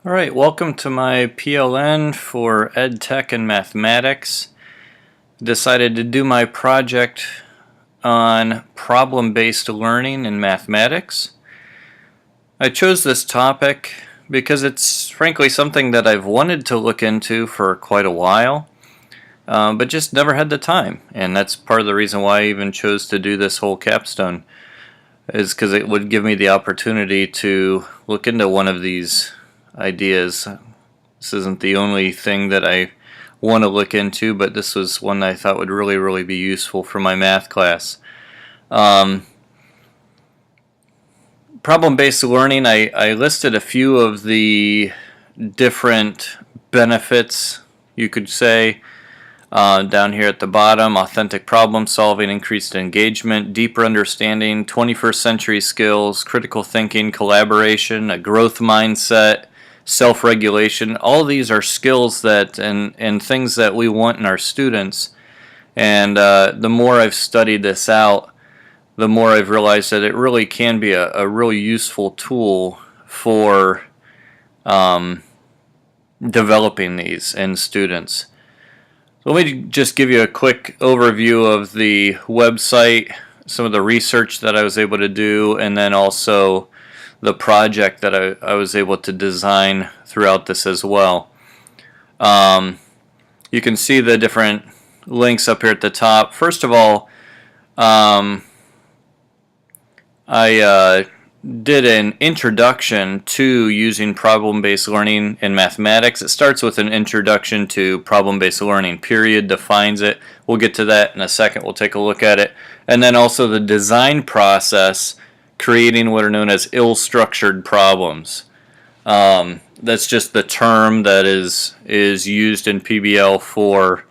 All right, welcome to my PLN for Ed Tech and Mathematics. Decided to do my project on problem-based learning in mathematics. I chose this topic because it's frankly something that I've wanted to look into for quite a while, but just never had the time. And that's part of the reason why I even chose to do this whole capstone, is because it would give me the opportunity to look into one of these ideas. This isn't the only thing that I want to look into, but this was one I thought would really be useful for my math class. Problem-based learning, I listed a few of the different benefits, you could say, down here at the bottom: authentic problem solving, increased engagement, deeper understanding, 21st century skills, critical thinking, collaboration, a growth mindset, self-regulation. All these are skills that and things that we want in our students. And the more I've studied this out, the more I've realized that it really can be a really useful tool for developing these in students. So let me just give you a quick overview of the website, some of the research that I was able to do, and then also the project that I was able to design throughout this as well. You can see the different links up here at the top. First of all, I did an introduction to using problem-based learning in mathematics. It starts with an introduction to problem-based learning, period, defines it. We'll get to that in a second. We'll take a look at it. And then also the design process, creating what are known as ill-structured problems. That's just the term that is used in PBL for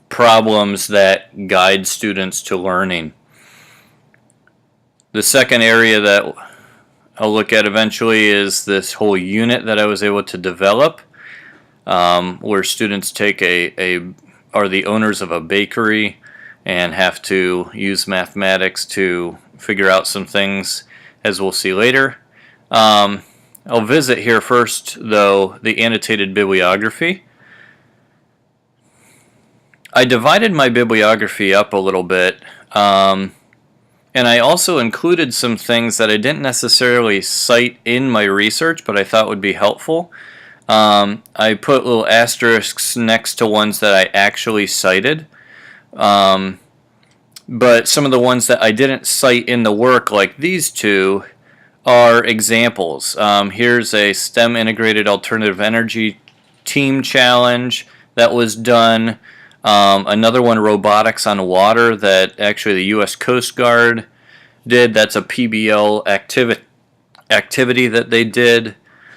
problems that guide students to learning. The second area that I'll look at eventually is this whole unit that I was able to develop, where students are the owners of a bakery and have to use mathematics to figure out some things, as we'll see later. I'll visit here first, though, the annotated bibliography. I divided my bibliography up a little bit, and I also included some things that I didn't necessarily cite in my research, but I thought would be helpful. I put little asterisks next to ones that I actually cited. But some of the ones that I didn't cite in the work, like these two, are examples. Here's a STEM Integrated Alternative Energy Team Challenge that was done. Another one, Robotics on Water, that actually the U.S. Coast Guard did. That's a PBL activity that they did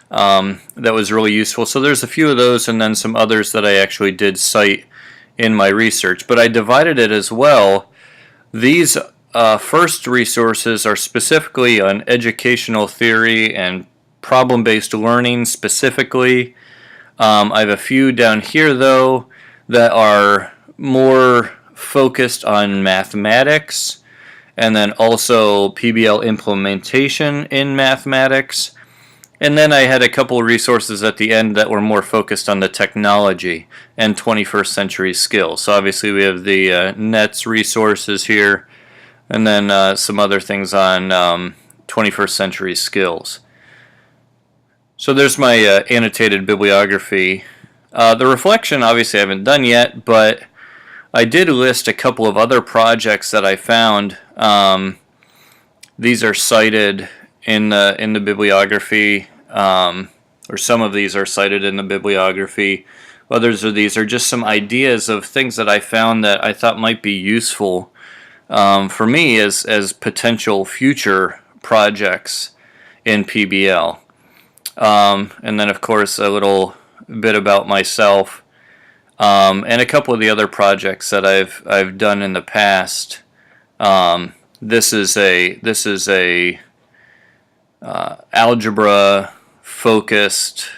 that was really useful. So there's a few of those, and then some others that I actually did cite in my research. But I divided it as well. These first resources are specifically on educational theory and problem-based learning specifically. I have a few down here, though, that are more focused on mathematics, and then also PBL implementation in mathematics. And then I had a couple of resources at the end that were more focused on the technology and 21st century skills. So obviously we have the NETS resources here, and then some other things on 21st century skills. So there's my annotated bibliography. The reflection, obviously, I haven't done yet, but I did list a couple of other projects that I found. These are cited in the bibliography, or some of these are cited in the bibliography. Others of these are just some ideas of things that I found that I thought might be useful for me as potential future projects in PBL. And then, of course, a little bit about myself, and a couple of the other projects that I've done in the past. This is a algebra focused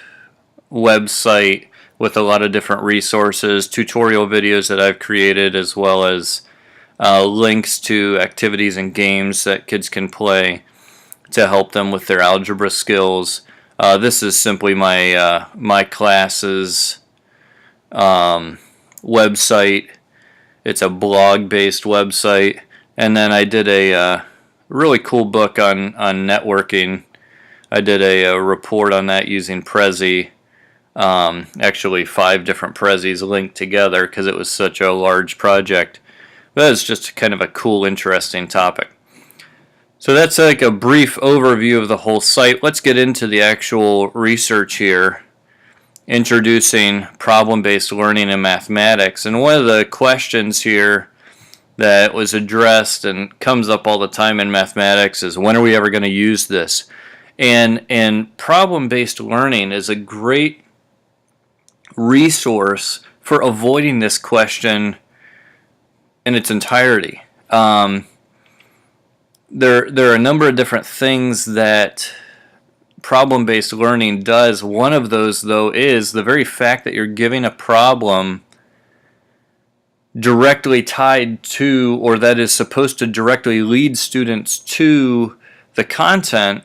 website with a lot of different resources, tutorial videos that I've created, as well as links to activities and games that kids can play to help them with their algebra skills. This is simply my class's website. It's a blog-based website, and then I did a really cool book on networking. I did a report on that using Prezi. Actually 5 different Prezis linked together because it was such a large project. But it's just kind of a cool, interesting topic. So that's like a brief overview of the whole site. Let's get into the actual research here, introducing problem-based learning in mathematics. And one of the questions here that was addressed and comes up all the time in mathematics is, when are we ever going to use this? And problem-based learning is a great resource for avoiding this question in its entirety. There are a number of different things that problem-based learning does. One of those, though, is the very fact that you're giving a problem directly tied to, or that is supposed to directly lead students to the content,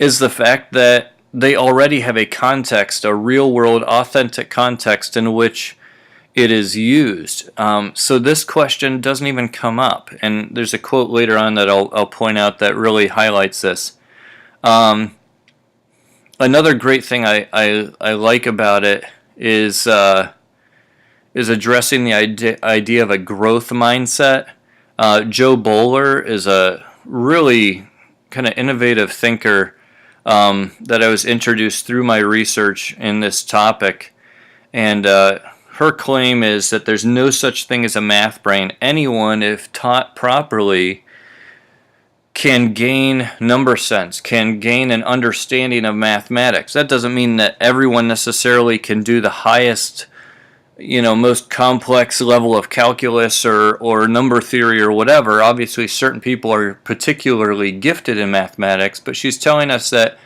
is the fact that they already have a context, a real-world, authentic context in which it is used. So this question doesn't even come up. And there's a quote later on that I'll point out that really highlights this. Another great thing I like about it is addressing the idea of a growth mindset. Joe Bowler is a really kind of innovative thinker that I was introduced through my research in this topic. And her claim is that there's no such thing as a math brain. Anyone, if taught properly, can gain number sense, can gain an understanding of mathematics. That doesn't mean that everyone necessarily can do the highest, most complex level of calculus or number theory or whatever. Obviously, certain people are particularly gifted in mathematics, but she's telling us that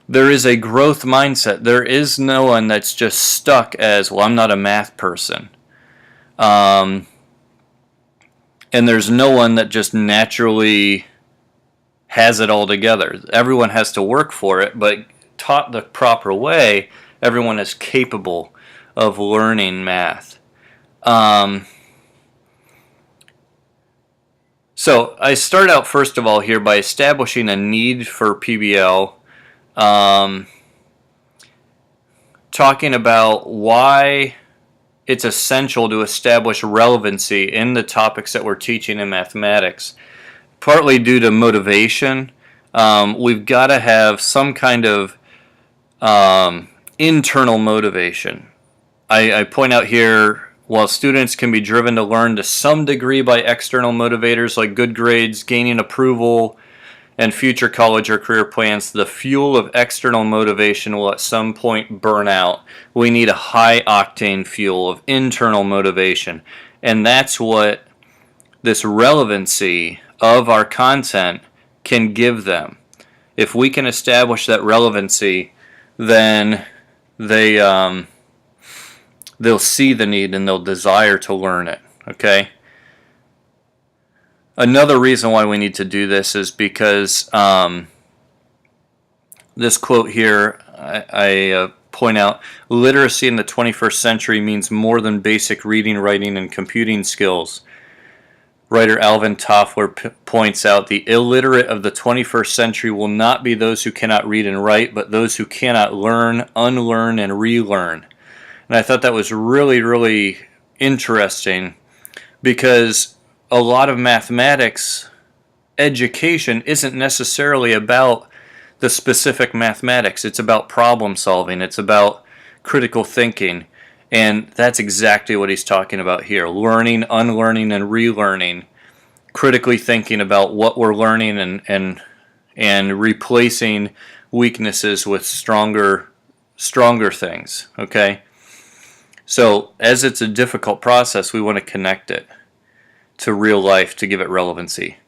there is a growth mindset. There is no one that's just stuck as, well, I'm not a math person. And there's no one that just naturally has it all together. Everyone has to work for it, but taught the proper way, everyone is capable of learning math. So I start out first of all here by establishing a need for PBL, talking about why it's essential to establish relevancy in the topics that we're teaching in mathematics. Partly due to motivation. We've got to have some kind of internal motivation. I point out here, while students can be driven to learn to some degree by external motivators like good grades, gaining approval, and future college or career plans, the fuel of external motivation will at some point burn out. We need a high-octane fuel of internal motivation. And that's what this relevancy of our content can give them. If we can establish that relevancy, then they'll see the need and they'll desire to learn it. Okay? Another reason why we need to do this is because this quote here, I point out, literacy in the 21st century means more than basic reading, writing, and computing skills. Writer Alvin Toffler points out, the illiterate of the 21st century will not be those who cannot read and write, but those who cannot learn, unlearn, and relearn. And I thought that was really, really interesting, because a lot of mathematics education isn't necessarily about the specific mathematics. It's about problem solving. It's about critical thinking. And that's exactly what he's talking about here. Learning, unlearning, and relearning. Critically thinking about what we're learning and replacing weaknesses with stronger things. Okay? So, as it's a difficult process, we want to connect it to real life to give it relevancy.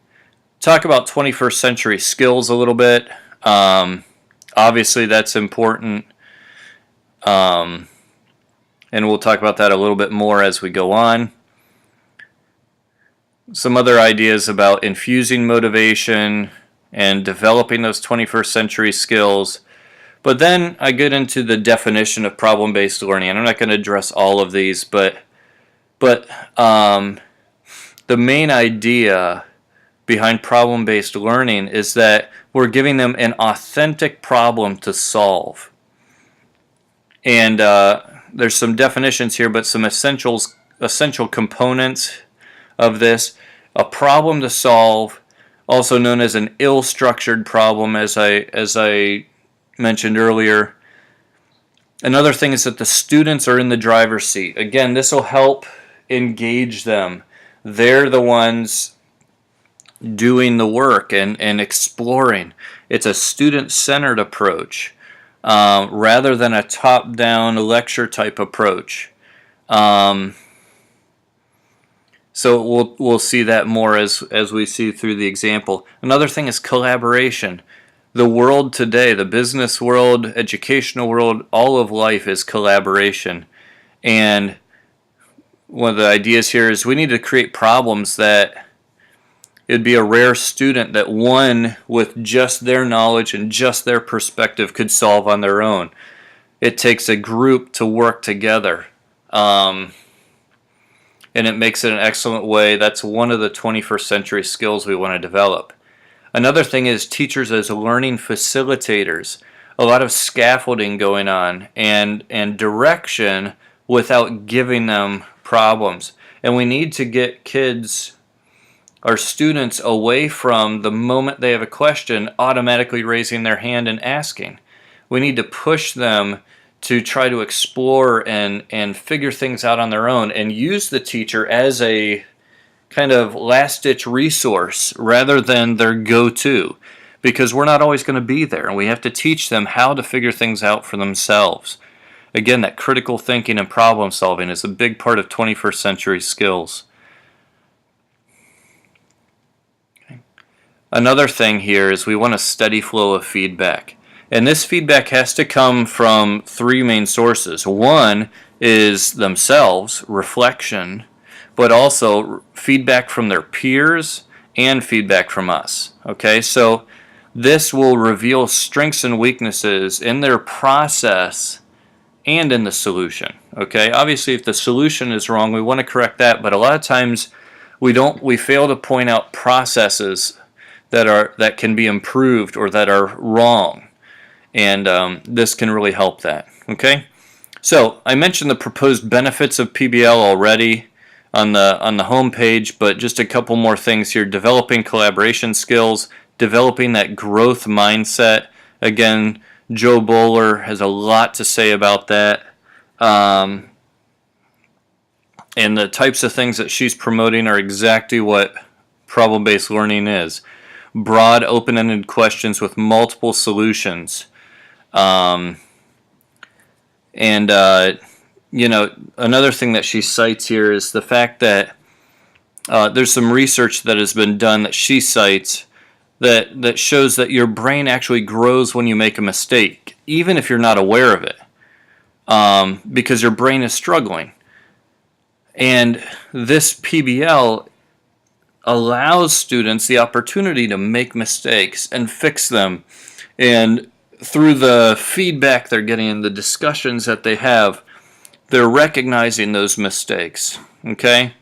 Talk about 21st century skills a little bit. Obviously, that's important. And we'll talk about that a little bit more as we go on. Some other ideas about infusing motivation and developing those 21st century skills. But then I get into the definition of problem-based learning, and I'm not going to address all of these, but the main idea behind problem-based learning is that we're giving them an authentic problem to solve. And there's some definitions here, but some essential components of this. A problem to solve, also known as an ill-structured problem, as I mentioned earlier. Another thing is that the students are in the driver's seat. Again, this will help engage them. They're the ones doing the work and exploring. It's a student-centered approach rather than a top-down lecture type approach. So we'll see that more as we see through the example. Another thing is collaboration. The world today, the business world, educational world, all of life is collaboration. And one of the ideas here is we need to create problems that it'd be a rare student that one with just their knowledge and just their perspective could solve on their own. It takes a group to work together. And it makes it an excellent way. That's one of the 21st century skills we want to develop. Another thing is teachers as learning facilitators. A lot of scaffolding going on and direction without giving them problems. And we need to get kids, our students, away from the moment they have a question automatically raising their hand and asking. We need to push them to try to explore and figure things out on their own and use the teacher as a kind of last-ditch resource rather than their go-to, because we're not always going to be there, and we have to teach them how to figure things out for themselves. Again, that critical thinking and problem solving is a big part of 21st century skills. Okay. Another thing here is we want a steady flow of feedback. And this feedback has to come from three main sources. One is themselves, reflection, but also feedback from their peers and feedback from us. Okay, so this will reveal strengths and weaknesses in their process and in the solution. Okay, obviously if the solution is wrong, we want to correct that, but a lot of times we fail to point out processes that can be improved or that are wrong. And this can really help that. Okay, so I mentioned the proposed benefits of PBL already on the home page, but just a couple more things here. Developing collaboration skills, developing that growth mindset. Again, Joe Bowler has a lot to say about that. And the types of things that she's promoting are exactly what problem-based learning is. Broad, open-ended questions with multiple solutions. Another thing that she cites here is the fact that there's some research that has been done that she cites that shows that your brain actually grows when you make a mistake, even if you're not aware of it, because your brain is struggling. And this PBL allows students the opportunity to make mistakes and fix them. And through the feedback they're getting and the discussions that they have, they're recognizing those mistakes. Okay?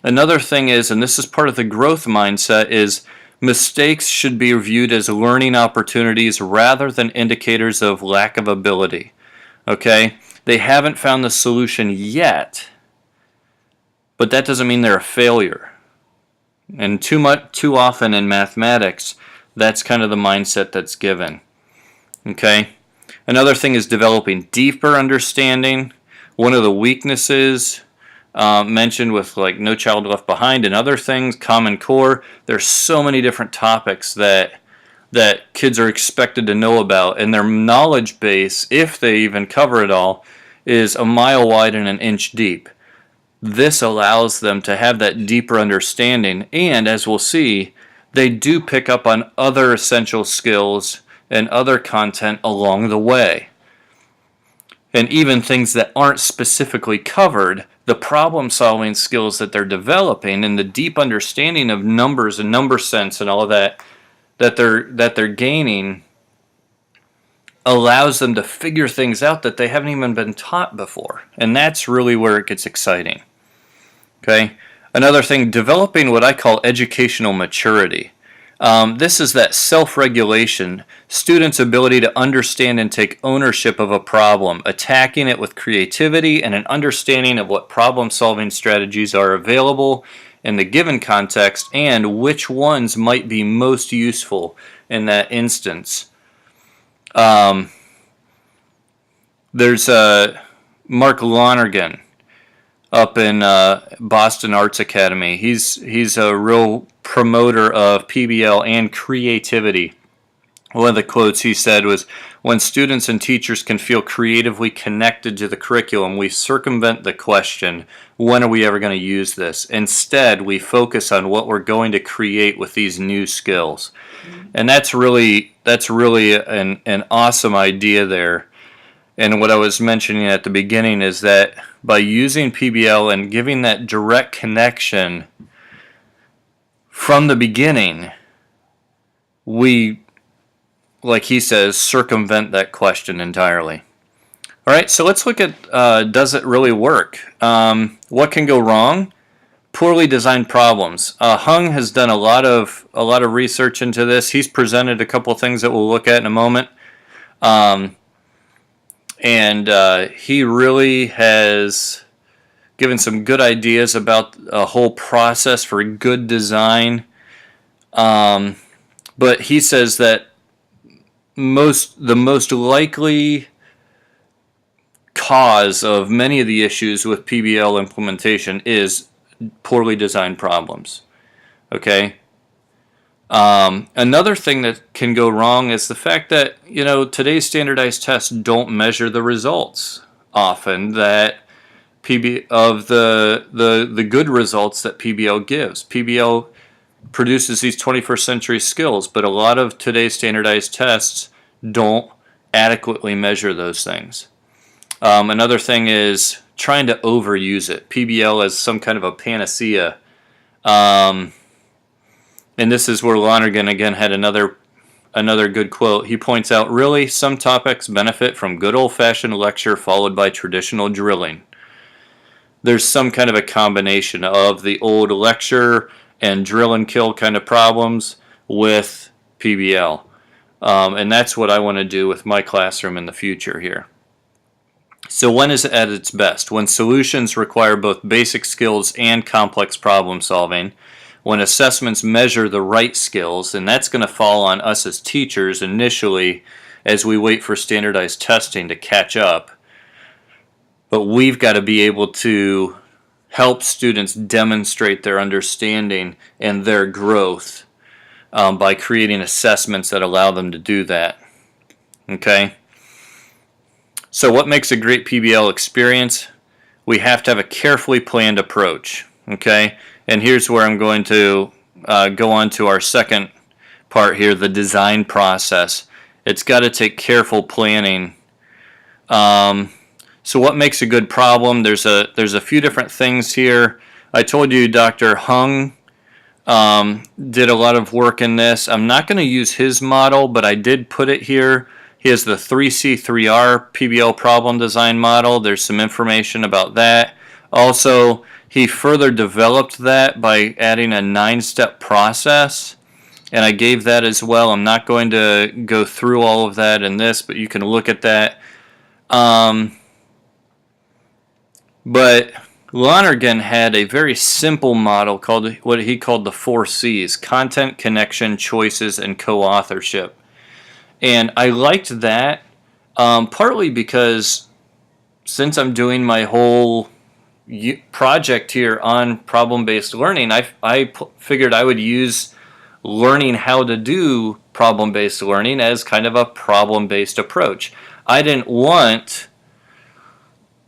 Another thing is, and this is part of the growth mindset, is mistakes should be viewed as learning opportunities rather than indicators of lack of ability. Okay? They haven't found the solution yet, but that doesn't mean they're a failure. And too often in mathematics, that's kind of the mindset that's given. Okay? Another thing is developing deeper understanding. One of the weaknesses mentioned with like No Child Left Behind and other things, Common Core, there's so many different topics that kids are expected to know about, and their knowledge base, if they even cover it all, is a mile wide and an inch deep. This allows them to have that deeper understanding, and as we'll see, they do pick up on other essential skills and other content along the way. And even things that aren't specifically covered, the problem-solving skills that they're developing and the deep understanding of numbers and number sense and all of that they're gaining allows them to figure things out that they haven't even been taught before. And that's really where it gets exciting. Okay? Another thing, developing what I call educational maturity. This is that self-regulation, students' ability to understand and take ownership of a problem, attacking it with creativity and an understanding of what problem-solving strategies are available in the given context and which ones might be most useful in that instance. There's Mark Lonergan up in Boston Arts Academy. He's a real promoter of PBL and creativity. One of the quotes he said was, "When students and teachers can feel creatively connected to the curriculum, we circumvent the question, when are we ever going to use this? Instead, we focus on what we're going to create with these new skills." And that's really an awesome idea there. And what I was mentioning at the beginning is that by using PBL and giving that direct connection from the beginning, we, like he says, circumvent that question entirely. All right, so let's look at does it really work? What can go wrong? Poorly designed problems. Hung has done a lot of research into this. He's presented a couple of things that we'll look at in a moment. He really has given some good ideas about a whole process for good design. But he says that the most likely cause of many of the issues with PBL implementation is poorly designed problems. Okay? Another thing that can go wrong is the fact that, today's standardized tests don't measure the results often that of the good results that PBL gives. PBL produces these 21st century skills, but a lot of today's standardized tests don't adequately measure those things. Another thing is trying to overuse it. PBL as some kind of a panacea. And this is where Lonergan again had another good quote. He points out, really, some topics benefit from good old-fashioned lecture followed by traditional drilling. There's some kind of a combination of the old lecture and drill and kill kind of problems with PBL. And that's what I want to do with my classroom in the future here. So when is it at its best? When solutions require both basic skills and complex problem solving. When assessments measure the right skills, and that's going to fall on us as teachers initially as we wait for standardized testing to catch up. But we've got to be able to help students demonstrate their understanding and their growth by creating assessments that allow them to do that. Okay? So what makes a great PBL experience? We have to have a carefully planned approach. Okay? And here's where I'm going to go on to our second part here, the design process. It's got to take careful planning. So what makes a good problem? There's a few different things here. I told you Dr. Hung did a lot of work in this. I'm not going to use his model, but I did put it here. He has the 3C3R PBL problem design model. There's some information about that. Also, he further developed that by adding a 9-step process, and I gave that as well. I'm not going to go through all of that in this, but you can look at that. But Lonergan had a very simple model called what he called the 4 C's: content, connection, choices, and co-authorship. And I liked that partly because since I'm doing my whole project here on problem-based learning, I figured I would use learning how to do problem-based learning as kind of a problem-based approach. I didn't want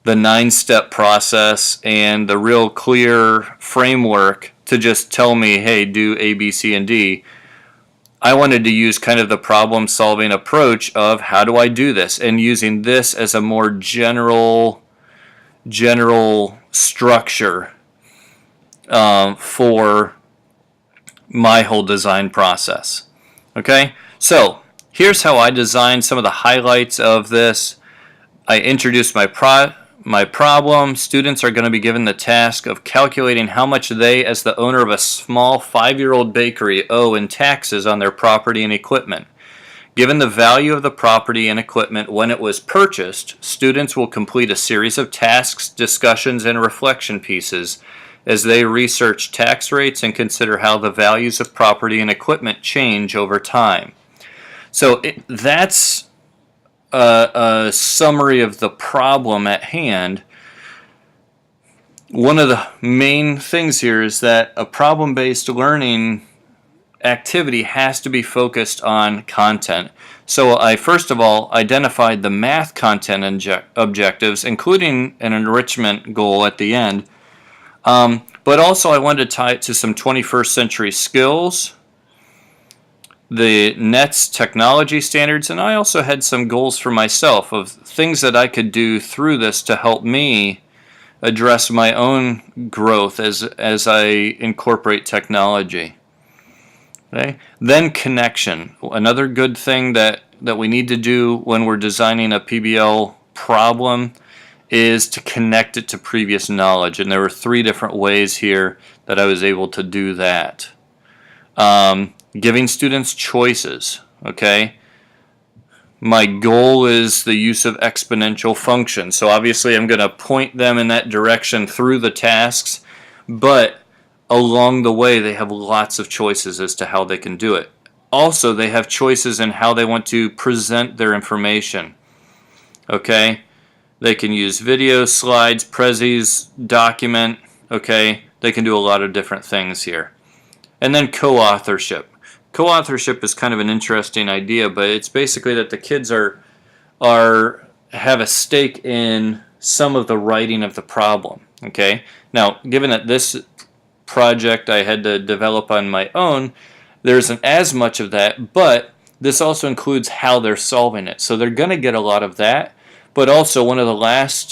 the 9-step process and the real clear framework to just tell me, hey, do A, B, C, and D. I wanted to use kind of the problem-solving approach of how do I do this, and using this as a more general structure for my whole design process. Okay, so Here's how I designed some of the highlights of this. I introduced my problem. Students are going to be given the task of calculating how much they, as the owner of a small 5-year-old bakery, owe in taxes on their property and equipment. Given the value of the property and equipment when it was purchased, students will complete a series of tasks, discussions, and reflection pieces as they research tax rates and consider how the values of property and equipment change over time. So that's a summary of the problem at hand. One of the main things here is that a problem-based learning activity has to be focused on content. So I first of all identified the math content objectives, including an enrichment goal at the end. But also I wanted to tie it to some 21st century skills, the NET's technology standards, and I also had some goals for myself of things that I could do through this to help me address my own growth as I incorporate technology. Okay. Then connection. Another good thing that we need to do when we're designing a PBL problem is to connect it to previous knowledge. And there were 3 different ways here that I was able to do that. Giving students choices. Okay. My goal is the use of exponential functions. So obviously I'm going to point them in that direction through the tasks, but along the way they have lots of choices as to how they can do it. Also, they have choices in how they want to present their information. Okay? They can use video, slides, prezzies, document. Okay? They can do a lot of different things here. And then co-authorship. Co-authorship is kind of an interesting idea, but it's basically that the kids have a stake in some of the writing of the problem. Okay? Now, given that this project I had to develop on my own, there isn't as much of that, but this also includes how they're solving it. So they're going to get a lot of that, but also one of the last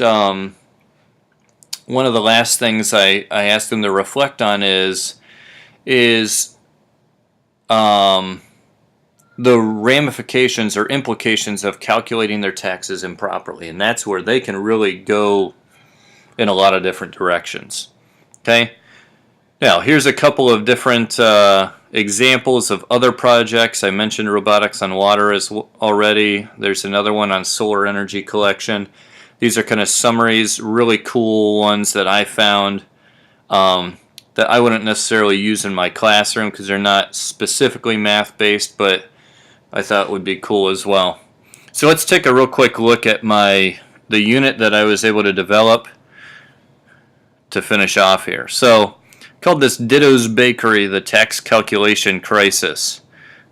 things I asked them to reflect on is the ramifications or implications of calculating their taxes improperly, and that's where they can really go in a lot of different directions. Okay? Now, here's a couple of different examples of other projects. I mentioned robotics on water already. There's another one on solar energy collection. These are kind of summaries, really cool ones that I found that I wouldn't necessarily use in my classroom because they're not specifically math-based, but I thought would be cool as well. So let's take a real quick look at the unit that I was able to develop to finish off here. So called this Ditto's Bakery, the Tax Calculation Crisis.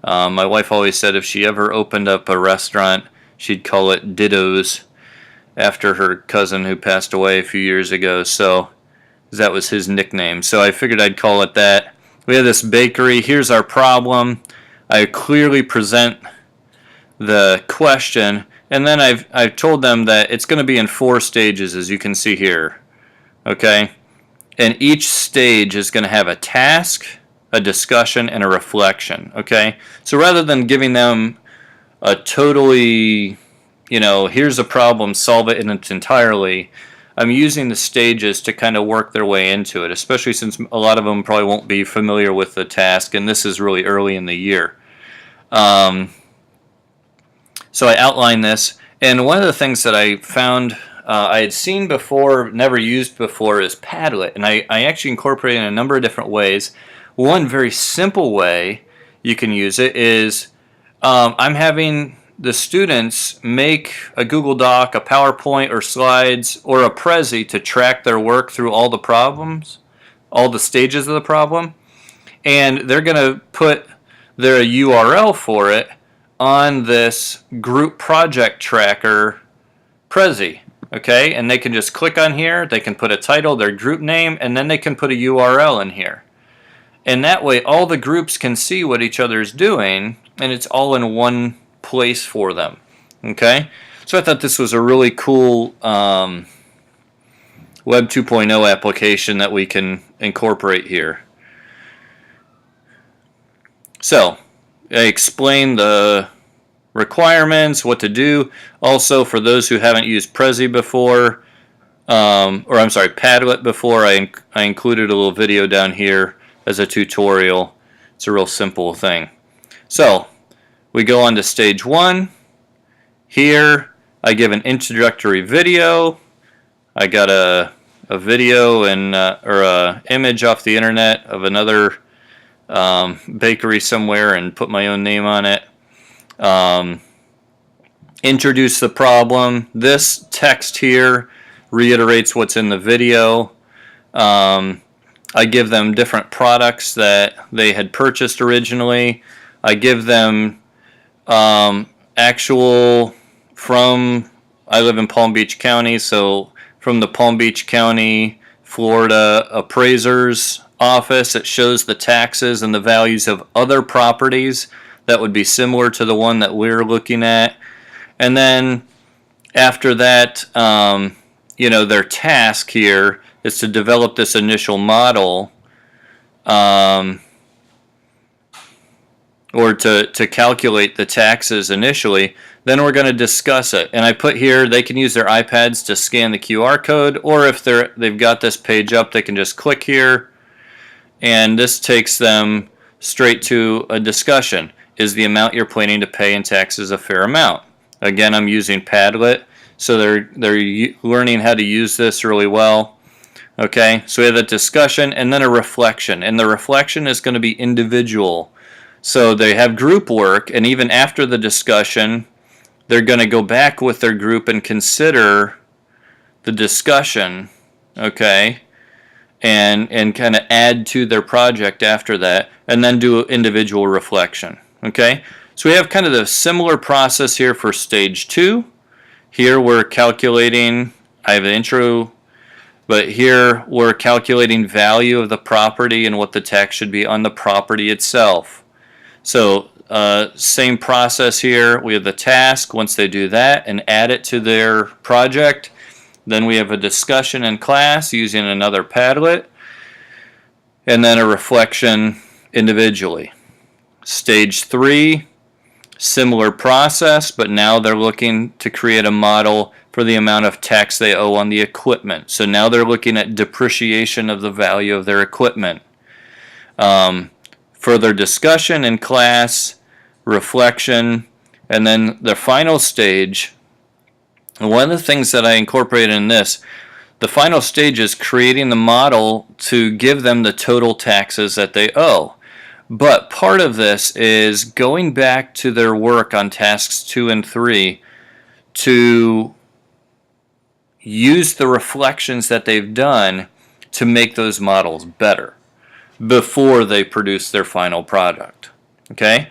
My wife always said if she ever opened up a restaurant, she'd call it Ditto's after her cousin who passed away a few years ago. So that was his nickname. So I figured I'd call it that. We have this bakery. Here's our problem. I clearly present the question, and then I've told them that it's going to be in 4 stages, as you can see here. Okay? And each stage is going to have a task, a discussion, and a reflection. Okay? So rather than giving them a totally, here's a problem, solve it in its entirely, I'm using the stages to kind of work their way into it, especially since a lot of them probably won't be familiar with the task, and this is really early in the year. So I outlined this, and one of the things that I found I had seen before, never used before, is Padlet, and I actually incorporated it in a number of different ways. One very simple way you can use it is I'm having the students make a Google Doc, a PowerPoint, or slides, or a Prezi to track their work through all the problems, all the stages of the problem, and they're going to put their URL for it on this group project tracker Prezi. Okay, and they can just click on here, they can put a title, their group name, and then they can put a URL in here. And that way all the groups can see what each other is doing, and it's all in one place for them. Okay, so I thought this was a really cool Web 2.0 application that we can incorporate here. So I explained the requirements, what to do. Also, for those who haven't used Prezi before, or I'm sorry, Padlet before, I included a little video down here as a tutorial. It's a real simple thing. So we go on to stage 1. Here I give an introductory video. I got a video and or a image off the internet of another bakery somewhere and put my own name on it. Introduce the problem. This text here reiterates what's in the video. I give them different products that they had purchased originally. I give them actual from, I live in Palm Beach County, so from the Palm Beach County, Florida appraiser's office, it shows the taxes and the values of other properties that would be similar to the one that we're looking at. And then after that, their task here is to develop this initial model, or to calculate the taxes initially. Then we're going to discuss it. And I put here they can use their iPads to scan the QR code, or if they've got this page up, they can just click here, and this takes them straight to a discussion. Is the amount you're planning to pay in taxes a fair amount? Again, I'm using Padlet, so they're learning how to use this really well. Okay, so we have a discussion and then a reflection, and the reflection is going to be individual. So they have group work, and even after the discussion, they're going to go back with their group and consider the discussion, okay, and kind of add to their project after that, and then do individual reflection, okay? So we have kind of the similar process here for stage 2. Here we're calculating, I have an intro, but here we're calculating value of the property and what the tax should be on the property itself. So same process here. We have the task. Once they do that and add it to their project, then we have a discussion in class using another Padlet, and then a reflection individually. Stage 3, similar process, but now they're looking to create a model for the amount of tax they owe on the equipment. So now they're looking at depreciation of the value of their equipment. Further discussion in class, reflection, and then the final stage. And one of the things that I incorporated in this, the final stage is creating the model to give them the total taxes that they owe. But part of this is going back to their work on tasks 2 and 3 to use the reflections that they've done to make those models better before they produce their final product. Okay?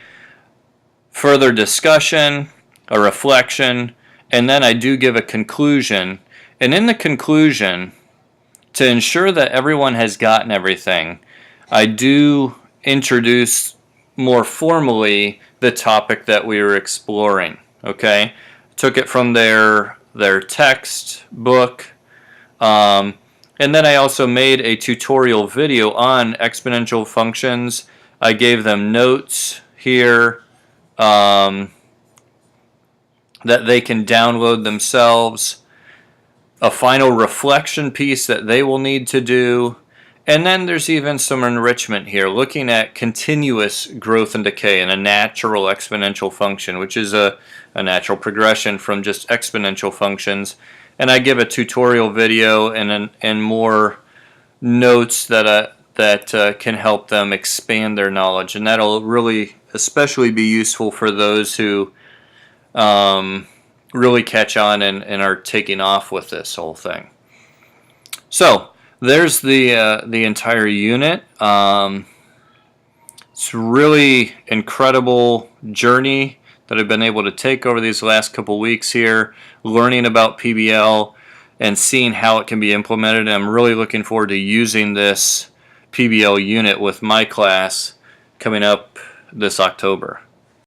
Further discussion, a reflection, and then I do give a conclusion. And in the conclusion, to ensure that everyone has gotten everything, I do introduce more formally the topic that we were exploring. Okay? Took it from their textbook, and then I also made a tutorial video on exponential functions. I gave them notes here that they can download themselves, a final reflection piece that they will need to do, and then there's even some enrichment here, looking at continuous growth and decay and a natural exponential function, which is a natural progression from just exponential functions. And I give a tutorial video and more notes that can help them expand their knowledge, and that'll really especially be useful for those who really catch on and are taking off with this whole thing. So there's the entire unit. It's really incredible journey that I've been able to take over these last couple weeks here, learning about PBL and seeing how it can be implemented. And I'm really looking forward to using this PBL unit with my class coming up this October.